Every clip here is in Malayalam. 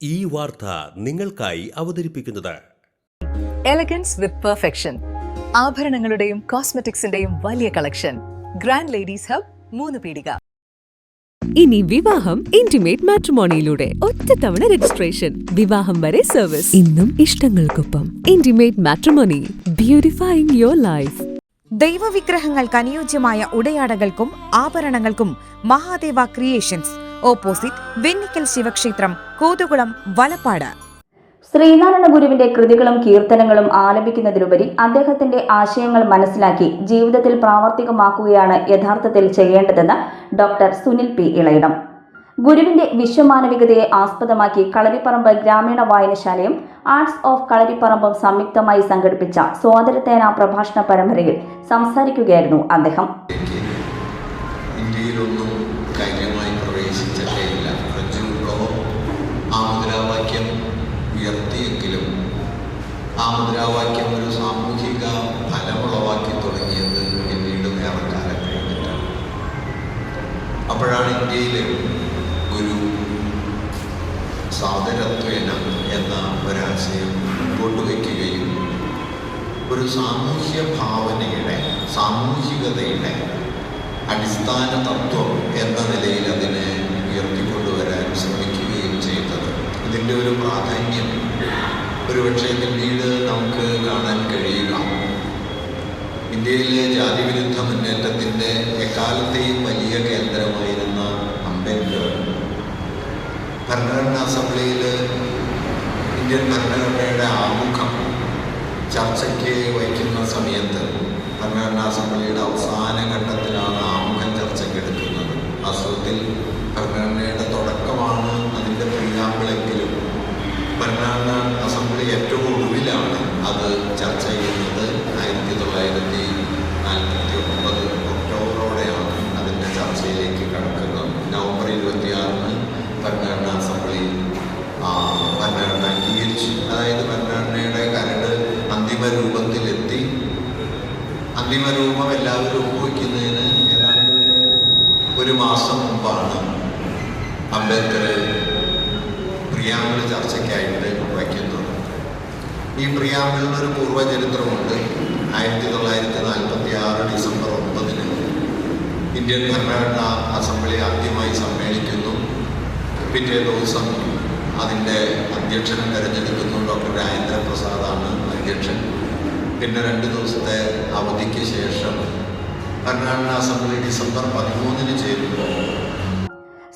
ഈ വാർത്ത നിങ്ങൾക്കായി അവതരിപ്പിക്കുന്നത് എലഗൻസ് വിത്ത് പെർഫെക്ഷൻ. ആഭരണങ്ങളുടെയും കോസ്മെറ്റിക്സിന്റെയും വലിയ കളക്ഷൻ. ഗ്രാൻഡ് ലേഡീസ് ഹബ്, 3 പീടിക. ഇനി വിവാഹം ഇന്റിമേറ്റ് മാട്രിമോണിയിലൂടെ ഒറ്റത്തവണ രജിസ്ട്രേഷൻ, വിവാഹം വരെ സർവീസ്. ഇന്നും ഇഷ്ടങ്ങൾക്കൊപ്പം ഇന്റിമേറ്റ് മാട്രിമോണി, ബ്യൂട്ടിഫൈയിങ് യുവർ ലൈഫ്. ദൈവവിഗ്രഹങ്ങൾക്ക് അനുയോജ്യമായ ഉടയാടകൾക്കും ആഭരണങ്ങൾക്കും മഹാദേവ ക്രിയേഷൻസ്, ഓപ്പോസിറ്റ് വെണ്ണിക്കൽ ശിവക്ഷേത്രം, കോതുകുളം, വലപ്പാട്. ശ്രീനാരായണ ഗുരുവിന്റെ കൃതികളും കീർത്തനങ്ങളും ആലപിക്കുന്നതിലുപരി അദ്ദേഹത്തിന്റെ ആശയങ്ങൾ മനസ്സിലാക്കി ജീവിതത്തിൽ പ്രാവർത്തികമാക്കുകയാണ് യഥാർത്ഥത്തിൽ ചെയ്യേണ്ടതെന്ന് ഡോക്ടർ സുനിൽ പി ഇളയിടം. ഗുരുവിന്റെ വിശ്വമാനവികതയെ ആസ്പദമാക്കി കളരിപ്പറമ്പ് ഗ്രാമീണ വായനശാലയും ആർട്സ് ഓഫ് കളരിപ്പറമ്പും സംയുക്തമായി സംഘടിപ്പിച്ച സ്വാതന്ത്ര്യസേനാ പ്രഭാഷണ പരമ്പരയിൽ സംസാരിക്കുകയായിരുന്നു അദ്ദേഹം. ഇന്ത്യയിലൊന്നും കാര്യമായി പ്രവേശിച്ചിട്ടേയില്ല. ഫ്രഞ്ച് വിപ്ലവം ആ മുദ്രാവാക്യം ഉയർത്തിയെങ്കിലും ആ മുദ്രാവാക്യം ഒരു സാമൂഹിക ഫലമുളവാക്കി തുടങ്ങിയത് പിന്നീട് വേറെ കാലം കഴിഞ്ഞിട്ടാണ്. അപ്പോഴാണ് ഇന്ത്യയിൽ ഒരു സാദരത്വേന എന്ന ഒരാശയം മുമ്പോട്ട് വയ്ക്കുകയും ഒരു സാമൂഹ്യ ഭാവനയുടെ, സാമൂഹികതയുടെ അടിസ്ഥാന തത്വം എന്ന നിലയിൽ അതിനെ ഉയർത്തിക്കൊണ്ടുവരാൻ ശ്രമിക്കുകയും ചെയ്തത്. ഇതിൻ്റെ ഒരു പ്രാധാന്യം ഒരുപക്ഷെ പിന്നീട് നമുക്ക് കാണാൻ കഴിയുക ഇന്ത്യയിലെ ജാതിവിരുദ്ധ മുന്നേറ്റത്തിൻ്റെ എക്കാലത്തെയും വലിയ കേന്ദ്രമായിരുന്ന അംബേദ്കർ ഭരണഘടനാ അസംബ്ലിയിൽ ഇന്ത്യൻ ഭരണഘടനയുടെ ആമുഖം ചർച്ചയ്ക്ക് വയ്ക്കുന്ന സമയത്ത് ഭരണഘടനാ അസംബ്ലിയുടെ അവസാന ഘട്ടത്തിലാണ് ആമുഖം ചർച്ചയ്ക്കെടുക്കുന്നത്. വാസ്തവത്തിൽ ഭരണഘടനയുടെ തുടക്കമാണ് അതിൻ്റെ പ്രിയാമ്പിളെങ്കിലും ഭരണഘടനാ അസംബ്ലി ഏറ്റവും ഒടുവിലാണ് അത് ചർച്ച ചെയ്യുന്നത്. 1949 ഒക്ടോബറോടെയാണ് അതിൻ്റെ ചർച്ചയിലേക്ക് കടക്കുന്നത്. നവംബർ 26 ഭരണഘടനാ അസംബ്ലി ഭരണഘടന അംഗീകരിച്ചു. അതായത് ഭരണഘടനയുടെ കരട് അന്തിമ രൂപത്തിലെത്തി. അന്തിമ രൂപം എല്ലാവരും ഒപ്പുവയ്ക്കുന്നതിന് ഏതാണ്ട് ഒരു മാസം മുമ്പാണ് അംബേദ്കർ പ്രിയാമ്പിൾ ചർച്ചയ്ക്കായിട്ട് വയ്ക്കുന്നത്. ഈ പ്രിയാമ്പിളിനൊരു പൂർവ്വചരിത്രമുണ്ട്. 1946 ഡിസംബർ 9 ഇന്ത്യൻ ഭരണഘടനാ അസംബ്ലി ആദ്യമായി സമ്മേളിക്കുന്നു. പിറ്റേ ദിവസം അതിൻ്റെ അധ്യക്ഷനെ തിരഞ്ഞെടുക്കുന്നു. ഡോക്ടർ രാജേന്ദ്ര പ്രസാദാണ് അധ്യക്ഷൻ. പിന്നെ 2 ദിവസത്തെ അവധിക്ക് ശേഷം ഭരണഘടനാ അസംബ്ലി ഡിസംബർ 13 ചേരുമ്പോൾ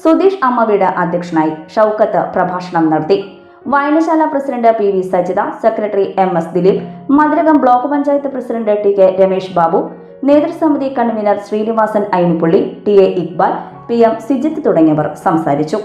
സുധീഷ് അമ്മവീട് അധ്യക്ഷനായി. ഷൗക്കത്ത് പ്രഭാഷണം നടത്തി. വായനശാല president PV Sajitha, secretary MS Dileep, Mathilakam block panchayat president TK Ramesh Babu, നേതൃസമിതി convener Sreenivasan Ainippully, TA Iqbal, PM Sijith തുടങ്ങിയവർ സംസാരിച്ചു.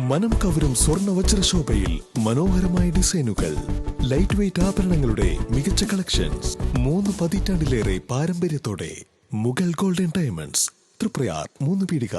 മനം കവരും സ്വർണ്ണ വജ്രശോഭയിൽ മനോഹരമായ ഡിസൈനുകൾ, ലൈറ്റ് വെയ്റ്റ് ആഭരണങ്ങളുടെ മികച്ച കളക്ഷൻസ്, 3 പതിറ്റാണ്ടിലേറെ പാരമ്പര്യത്തോടെ മുഗൾ ഗോൾഡൻ ഡയമണ്ട്സ്, തൃപ്രയാർ, 3 പീടിക.